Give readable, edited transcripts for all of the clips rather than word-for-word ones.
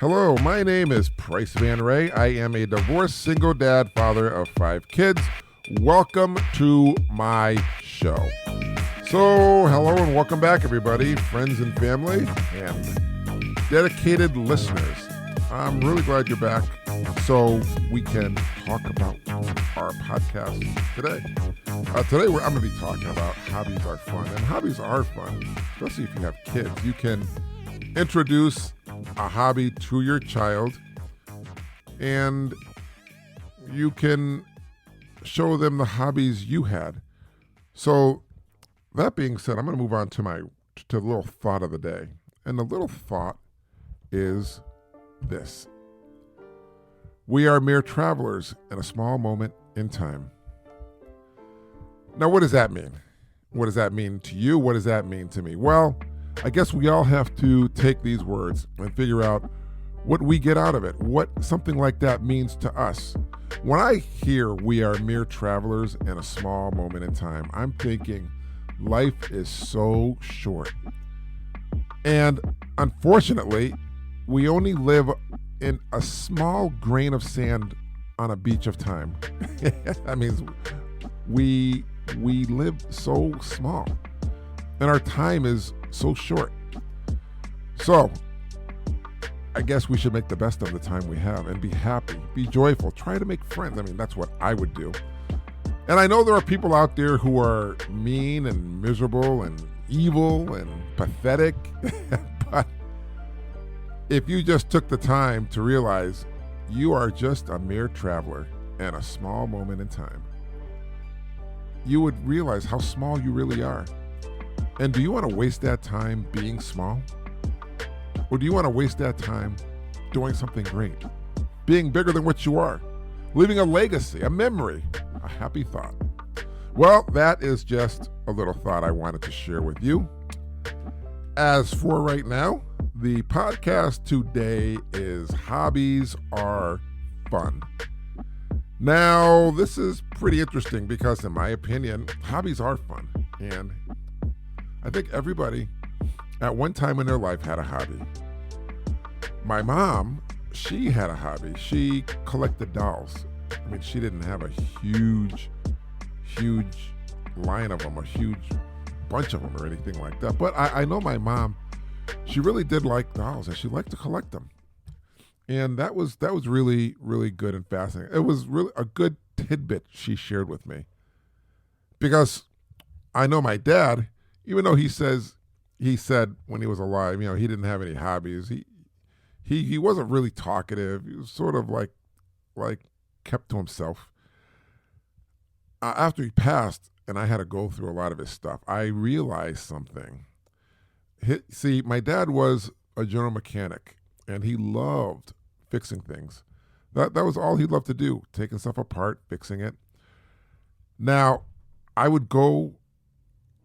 Hello, my name is Price Van Ray. I am a divorced single dad, father of 5 kids. Welcome to my show. So, hello and welcome back, everybody, friends and family, and dedicated listeners. I'm really glad you're back so we can talk about our podcast today. Today, I'm going to be talking about hobbies are fun, and hobbies are fun, especially if you have kids. You can introduce a hobby to your child, and you can show them the hobbies you had. So, that being said, I'm going to move on to the little thought of the day. And the little thought is this: we are mere travelers in a small moment in time. Now, what does that mean? What does that mean to you? What does that mean to me? Well, I guess we all have to take these words and figure out what we get out of it, what something like that means to us. When I hear we are mere travelers in a small moment in time, I'm thinking life is so short. And unfortunately, we only live in a small grain of sand on a beach of time. That means we live so small, and our time is so short. So, I guess we should make the best of the time we have and be happy, be joyful, try to make friends. I mean, that's what I would do. And I know there are people out there who are mean and miserable and evil and pathetic, but if you just took the time to realize you are just a mere traveler in a small moment in time, you would realize how small you really are. And do you want to waste that time being small? Or do you want to waste that time doing something great, being bigger than what you are, leaving a legacy, a memory, a happy thought? Well, that is just a little thought I wanted to share with you. As for right now, the podcast today is Hobbies Are Fun. Now, this is pretty interesting because, in my opinion, hobbies are fun. And I think everybody at one time in their life had a hobby. My mom, she had a hobby. She collected dolls. I mean, she didn't have a huge line of them, a huge bunch of them or anything like that. But I know my mom, she really did like dolls and she liked to collect them. And that was really, really good and fascinating. It was really a good tidbit she shared with me. Because I know my dad, even though he said when he was alive, he didn't have any hobbies. He wasn't really talkative. He was sort of like kept to himself. After he passed, and I had to go through a lot of his stuff, I realized something. See, my dad was a general mechanic, and he loved fixing things. That was all he loved to do, taking stuff apart, fixing it. Now, I would go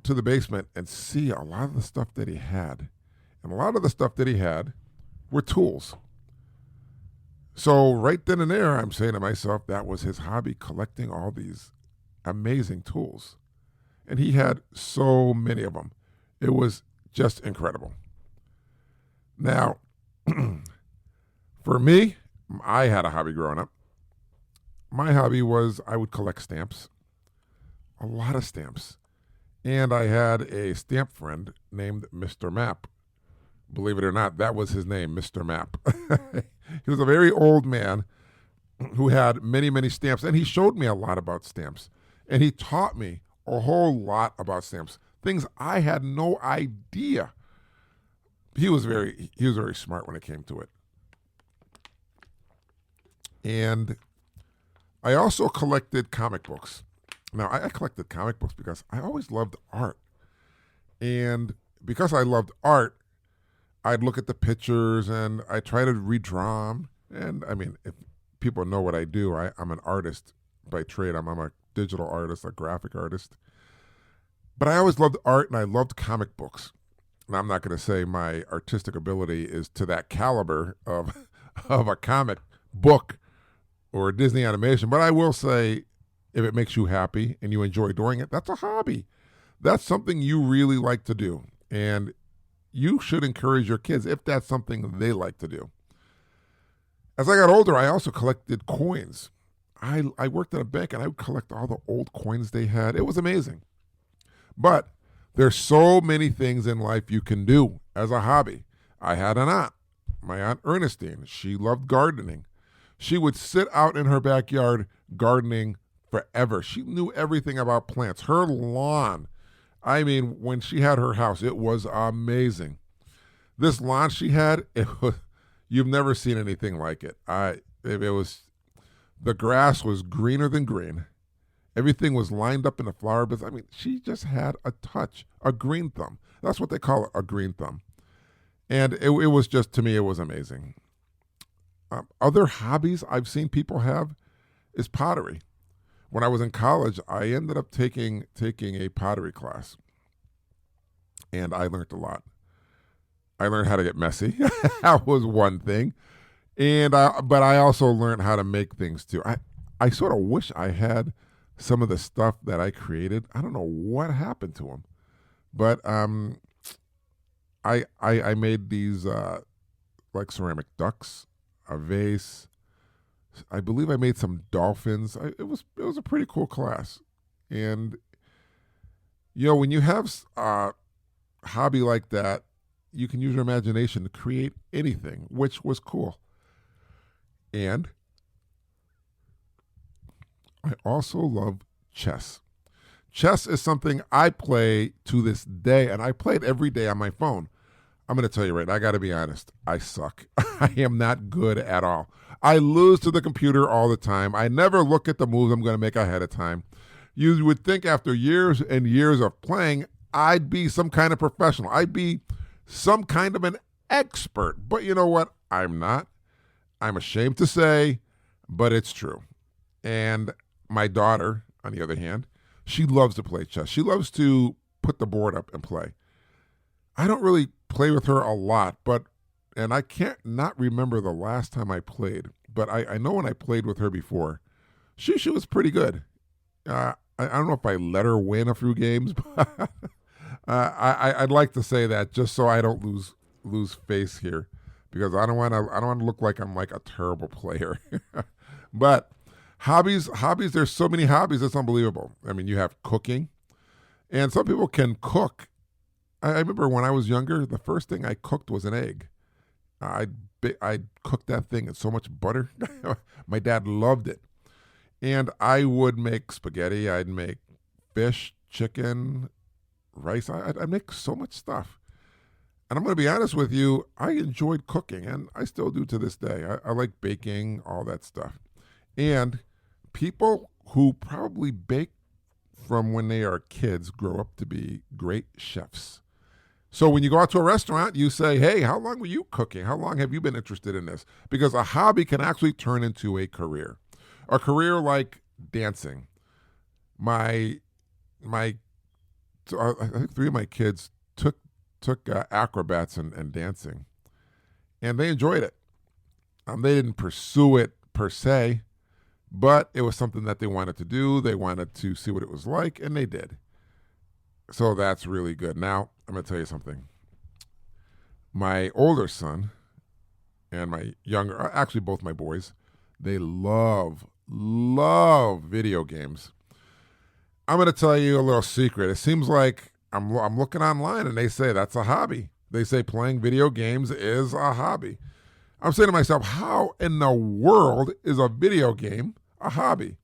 to the basement and see a lot of the stuff that he had. And a lot of the stuff that he had were tools. So right then and there, I'm saying to myself, that was his hobby, collecting all these amazing tools. And he had so many of them. It was just incredible. Now, for me, I had a hobby growing up. My hobby was I would collect stamps, a lot of stamps. And I had a stamp friend named Mr. Map. Believe it or not, that was his name, Mr. Map. He was a very old man who had many, many stamps. And he showed me a lot about stamps. And he taught me a whole lot about stamps, things I had no idea. He was very smart when it came to it. And I also collected comic books. Now, I collected comic books because I always loved art. And because I loved art, I'd look at the pictures and I try to redraw them. And I mean, if people know what I do, I'm an artist by trade. I'm a digital artist, a graphic artist. But I always loved art and I loved comic books. And I'm not going to say my artistic ability is to that caliber of a comic book or a Disney animation, but I will say if it makes you happy and you enjoy doing it, that's a hobby. That's something you really like to do. And you should encourage your kids if that's something they like to do. As I got older, I also collected coins. I worked at a bank and I would collect all the old coins they had. It was amazing. But there's so many things in life you can do as a hobby. I had an aunt, my Aunt Ernestine. She loved gardening. She would sit out in her backyard gardening forever. She knew everything about plants. Her lawn, I mean, when she had her house, it was amazing. This lawn she had, you've never seen anything like it. It was, the grass was greener than green. Everything was lined up in the flower beds. I mean, she just had a touch, a green thumb. That's what they call it, a green thumb. And it was just, to me, it was amazing. Other hobbies I've seen people have is pottery. When I was in college, I ended up taking a pottery class, and I learned a lot. I learned how to get messy. That was one thing, but I also learned how to make things too. I sort of wish I had some of the stuff that I created. I don't know what happened to them, but I made these like ceramic ducks, a vase. I believe I made some dolphins. It was a pretty cool class, and when you have a hobby like that, you can use your imagination to create anything, which was cool. And I also love chess. Chess is something I play to this day, and I play it every day on my phone. I'm going to tell you right now, I got to be honest. I suck. I am not good at all. I lose to the computer all the time. I never look at the moves I'm going to make ahead of time. You would think after years and years of playing, I'd be some kind of professional. I'd be some kind of an expert. But you know what? I'm not. I'm ashamed to say, but it's true. And my daughter, on the other hand, she loves to play chess. She loves to put the board up and play. I don't really play with her a lot, and I can't not remember the last time I played, but I know when I played with her before, she was pretty good. I don't know if I let her win a few games, but I'd like to say that just so I don't lose face here, because I don't want to look like I'm like a terrible player. But hobbies, there's so many hobbies, it's unbelievable. I mean, you have cooking, and some people can cook. I remember when I was younger, the first thing I cooked was an egg. I cooked that thing in so much butter. My dad loved it. And I would make spaghetti. I'd make fish, chicken, rice. I'd make so much stuff. And I'm going to be honest with you, I enjoyed cooking, and I still do to this day. I like baking, all that stuff. And people who probably bake from when they are kids grow up to be great chefs. So when you go out to a restaurant, you say, hey, how long were you cooking? How long have you been interested in this? Because a hobby can actually turn into a career. A career like dancing. I think 3 of my kids took acrobats and dancing, and they enjoyed it. They didn't pursue it per se, but it was something that they wanted to do. They wanted to see what it was like, and they did. So that's really good. Now, I'm going to tell you something. My older son and my younger, actually both my boys, they love video games. I'm going to tell you a little secret. It seems like I'm looking online and they say that's a hobby. They say playing video games is a hobby. I'm saying to myself, how in the world is a video game a hobby?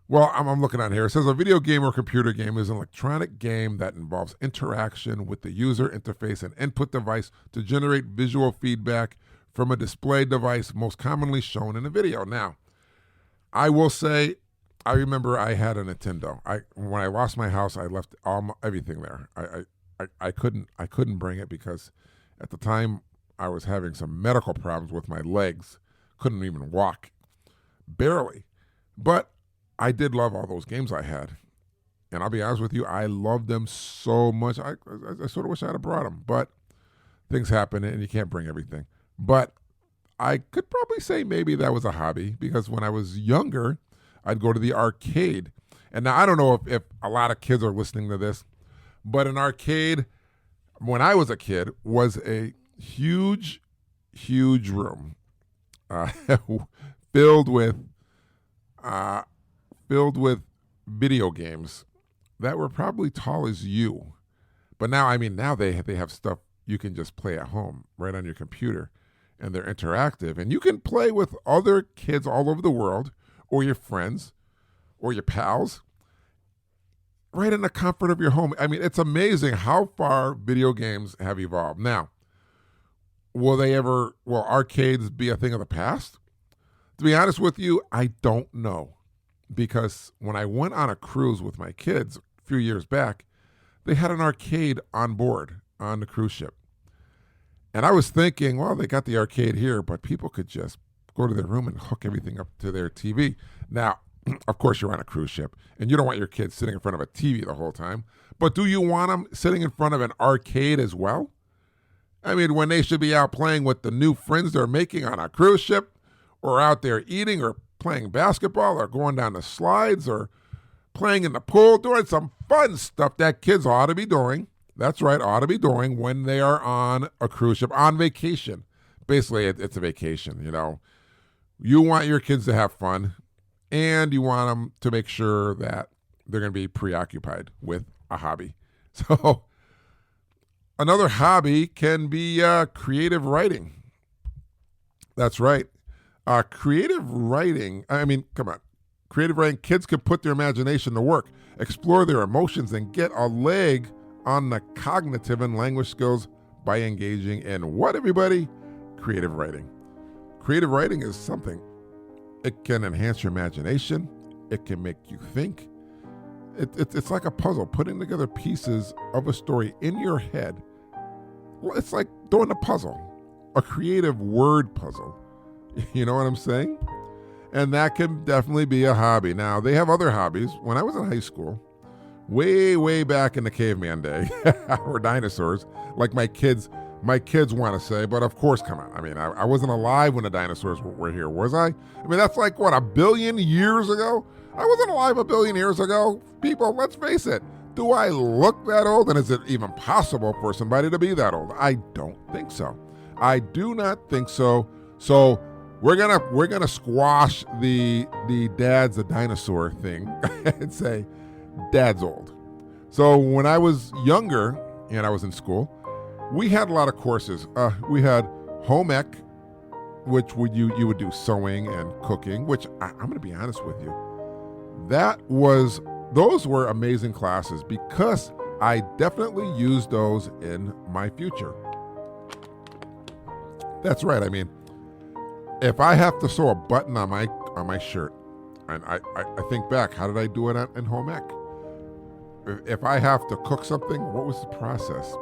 Well, I'm looking on here. It says a video game or computer game is an electronic game that involves interaction with the user interface and input device to generate visual feedback from a display device most commonly shown in a video. Now, I will say, I remember I had a Nintendo. When I lost my house, I left everything there. I couldn't bring it because at the time I was having some medical problems with my legs. Couldn't even walk, barely. But I did love all those games I had. And I'll be honest with you, I loved them so much. I sort of wish I had brought them. But things happen and you can't bring everything. But I could probably say maybe that was a hobby because when I was younger, I'd go to the arcade. And now I don't know if a lot of kids are listening to this, but an arcade, when I was a kid, was a huge, huge room. uh, filled with uh, filled with video games that were probably tall as you. But now, I mean, now they have stuff you can just play at home, right on your computer, and they're interactive, and you can play with other kids all over the world, or your friends, or your pals, right in the comfort of your home. I mean, it's amazing how far video games have evolved. Now, will arcades be a thing of the past? To be honest with you, I don't know. Because when I went on a cruise with my kids a few years back, they had an arcade on board on the cruise ship. And I was thinking, well, they got the arcade here, but people could just go to their room and hook everything up to their TV. Now, of course, you're on a cruise ship, and you don't want your kids sitting in front of a TV the whole time. But do you want them sitting in front of an arcade as well? I mean, when they should be out playing with the new friends they're making on a cruise ship, or out there eating, or playing basketball, or going down the slides, or playing in the pool, doing some fun stuff that kids ought to be doing. That's right, ought to be doing when they are on a cruise ship, on vacation. Basically, it's a vacation, you know. You want your kids to have fun, and you want them to make sure that they're going to be preoccupied with a hobby. So another hobby can be creative writing. That's right. Creative writing, come on. Creative writing, kids can put their imagination to work, explore their emotions, and get a leg on the cognitive and language skills by engaging in what, everybody? Creative writing. Creative writing is something. It can enhance your imagination. It can make you think. It's like a puzzle, putting together pieces of a story in your head. Well, it's like doing a puzzle, a creative word puzzle. You know what I'm saying? And that can definitely be a hobby. Now, they have other hobbies. When I was in high school, way back in the caveman day, or dinosaurs, like my kids want to say, but of course, come on. I mean, I wasn't alive when the dinosaurs were here, was I? I mean, that's like, what, 1 billion years ago? I wasn't alive 1 billion years ago. People, let's face it. Do I look that old? And is it even possible for somebody to be that old? I don't think so. I do not think so. So we're gonna squash the dad's a dinosaur thing and say dad's old. So when I was younger and I was in school, we had a lot of courses. We had home ec, which you would do sewing and cooking, which I'm going to be honest with you. Those were amazing classes because I definitely used those in my future. That's right. I mean, if I have to sew a button on my shirt, and I think back, how did I do it in home ec? If I have to cook something, what was the process?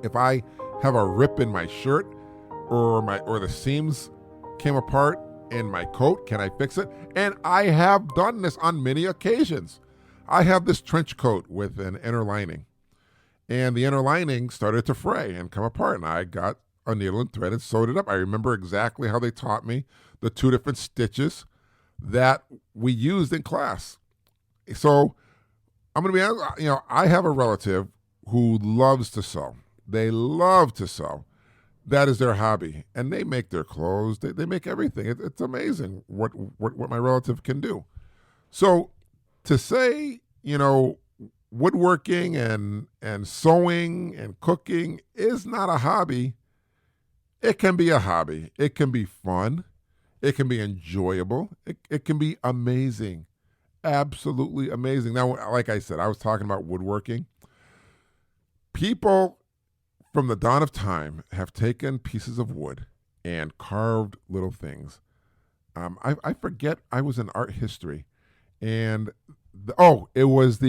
If I have a rip in my shirt, or the seams came apart in my coat, can I fix it? And I have done this on many occasions. I have this trench coat with an inner lining, and the inner lining started to fray and come apart, and I got a needle and thread and sewed it up. I remember exactly how they taught me the 2 different stitches that we used in class. So I'm going to be honest, I have a relative who loves to sew. They love to sew. That is their hobby. And they make their clothes. They make everything. It's amazing what my relative can do. So to say, woodworking and sewing and cooking is not a hobby, it can be a hobby. It can be fun. It can be enjoyable. It can be amazing. Absolutely amazing. Now, like I said, I was talking about woodworking. People from the dawn of time have taken pieces of wood and carved little things. I forget, I was in art history, and it was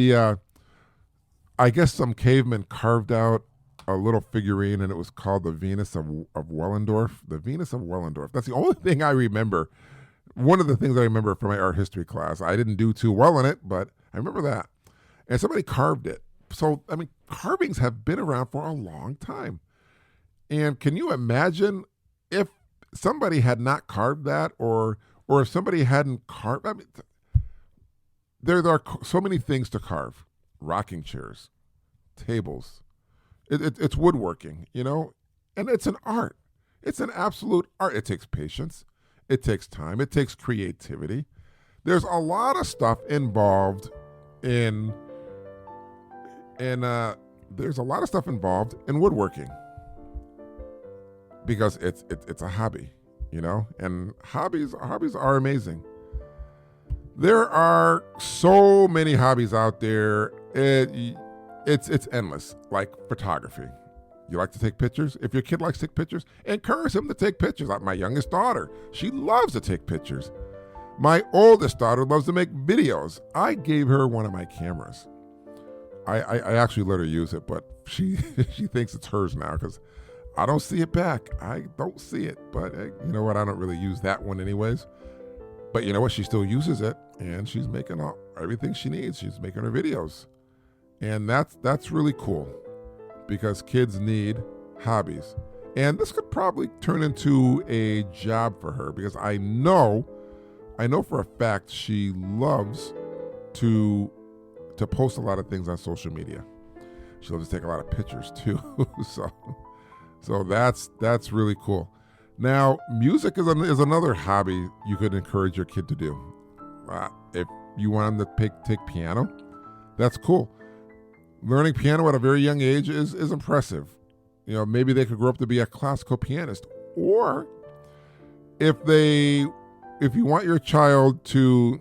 I guess some caveman carved out a little figurine, and it was called the Venus of Wellendorf. The Venus of Wellendorf. That's the only thing I remember. One of the things I remember from my art history class. I didn't do too well in it, but I remember that. And somebody carved it. So, I mean, carvings have been around for a long time. And can you imagine if somebody had not carved that, or if somebody hadn't carved? I mean, there are so many things to carve. Rocking chairs, tables. It's woodworking, and it's an art. It's an absolute art. It takes patience. It takes time. It takes creativity. There's a lot of stuff involved in there's a lot of stuff involved in woodworking because it's a hobby, and hobbies are amazing. There are so many hobbies out there. It's endless, like photography. You like to take pictures? If your kid likes to take pictures, encourage him to take pictures. Like my youngest daughter, she loves to take pictures. My oldest daughter loves to make videos. I gave her one of my cameras. I actually let her use it, but she she thinks it's hers now because I don't see it back. I don't see it, but you know what? I don't really use that one anyways. But you know what? She still uses it, and she's making everything she needs. She's making her videos, and that's really cool because kids need hobbies. And this could probably turn into a job for her because I know for a fact she loves to post a lot of things on social media. She loves to take a lot of pictures too. so that's really cool. Now, music is another hobby you could encourage your kid to do. If you want them to take piano, that's cool. Learning piano at a very young age is impressive. Maybe they could grow up to be a classical pianist. Or if you want your child to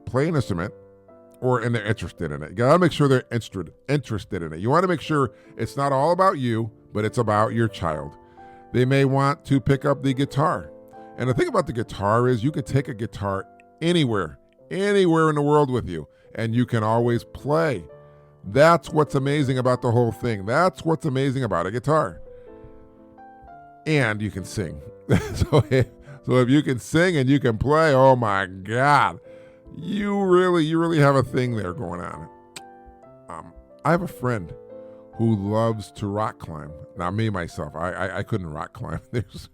play an instrument, and they're interested in it, you gotta make sure they're interested in it. You want to make sure it's not all about you, but it's about your child. They may want to pick up the guitar. And the thing about the guitar is you can take a guitar anywhere in the world with you, and you can always play. That's what's amazing about the whole thing. That's what's amazing about a guitar. And you can sing. So if you can sing and you can play, oh my God, you really have a thing there going on. I have a friend who loves to rock climb. Now, me, myself, I couldn't rock climb. There's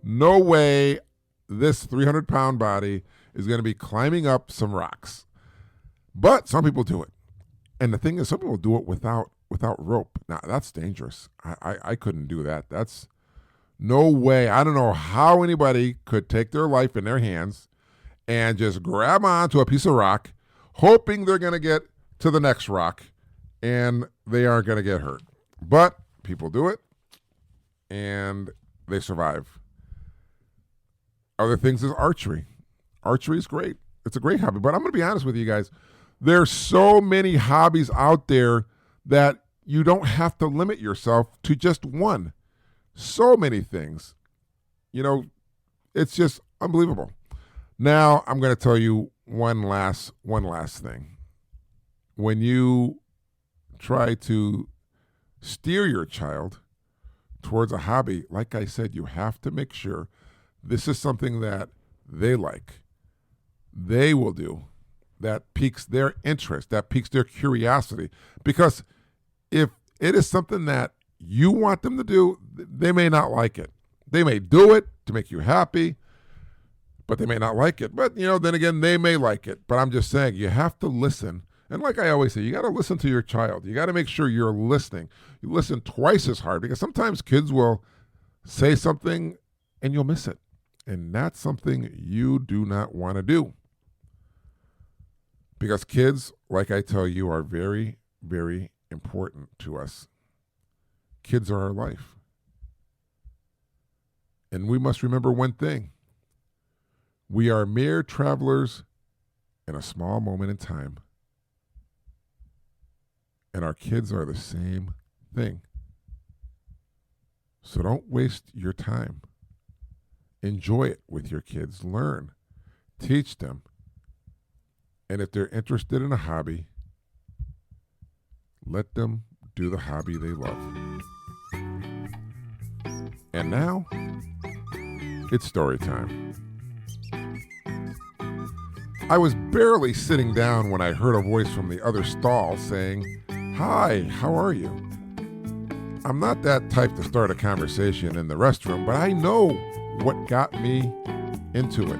no way this 300-pound body is going to be climbing up some rocks. But some people do it. And the thing is, some people do it without rope. Now, that's dangerous. I couldn't do that. That's no way. I don't know how anybody could take their life in their hands and just grab onto a piece of rock, hoping they're going to get to the next rock, and they aren't going to get hurt. But people do it, and they survive. Other things is archery. Archery is great. It's a great hobby. But I'm going to be honest with you guys. There's so many hobbies out there that you don't have to limit yourself to just one. So many things. It's just unbelievable. Now, I'm going to tell you one last thing. When you try to steer your child towards a hobby, like I said, you have to make sure this is something that they like, they will do, that piques their interest, that piques their curiosity. Because if it is something that you want them to do, they may not like it. They may do it to make you happy, but they may not like it. But, then again, they may like it. But I'm just saying, you have to listen. And like I always say, you got to listen to your child. You got to make sure you're listening. You listen twice as hard because sometimes kids will say something and you'll miss it. And that's something you do not want to do. Because kids, like I tell you, are very, very important to us. Kids are our life. And we must remember one thing. We are mere travelers in a small moment in time. And our kids are the same thing. So don't waste your time. Enjoy it with your kids. Learn. Teach them. And if they're interested in a hobby, let them do the hobby they love. And now, it's story time. I was barely sitting down when I heard a voice from the other stall saying, "Hi, how are you?" I'm not that type to start a conversation in the restroom, but I know what got me into it.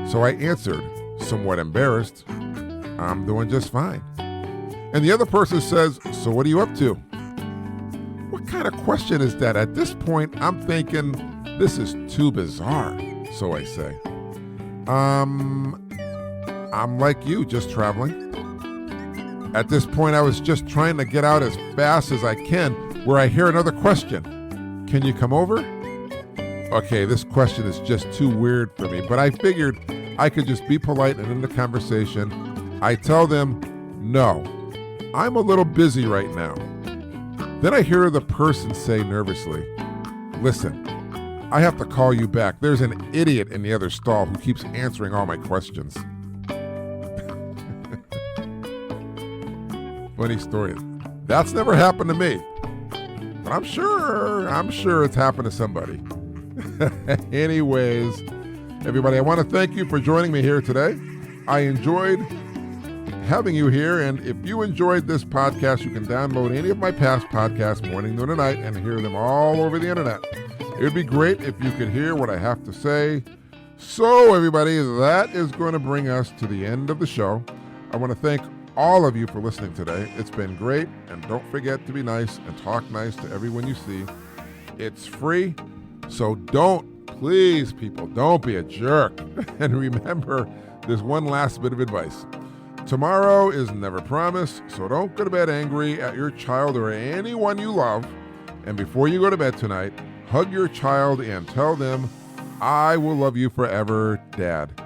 So I answered, somewhat embarrassed, "I'm doing just fine." And the other person says, "So what are you up to?" What kind of question is that? At this point, I'm thinking, This is too bizarre, so I say. I'm like you, just traveling. At this point, I was just trying to get out as fast as I can, where I hear another question. Can you come over? Okay, this question is just too weird for me, but I figured I could just be polite and end the conversation. I tell them, no, I'm a little busy right now. Then I hear the person say nervously, listen, I have to call you back. There's an idiot in the other stall who keeps answering all my questions. Funny story. That's never happened to me. But I'm sure it's happened to somebody. Anyways, everybody, I want to thank you for joining me here today. I enjoyed having you here, and if you enjoyed this podcast, you can download any of my past podcasts morning, noon, and night and hear them all over the internet. It would be great if you could hear what I have to say. So, everybody, that is going to bring us to the end of the show. I want to thank all of you for listening today. It's been great, and don't forget to be nice and talk nice to everyone you see. It's free, so please, people, don't be a jerk. And remember, there's one last bit of advice. Tomorrow is never promised, so don't go to bed angry at your child or anyone you love. And before you go to bed tonight, hug your child and tell them, I will love you forever, Dad.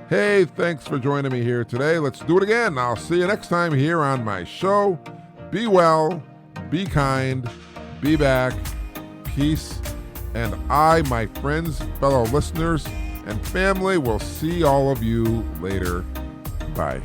Hey, thanks for joining me here today. Let's do it again. I'll see you next time here on my show. Be well, be kind, be back, peace, and I, my friends, fellow listeners, and family will see all of you later. Bye.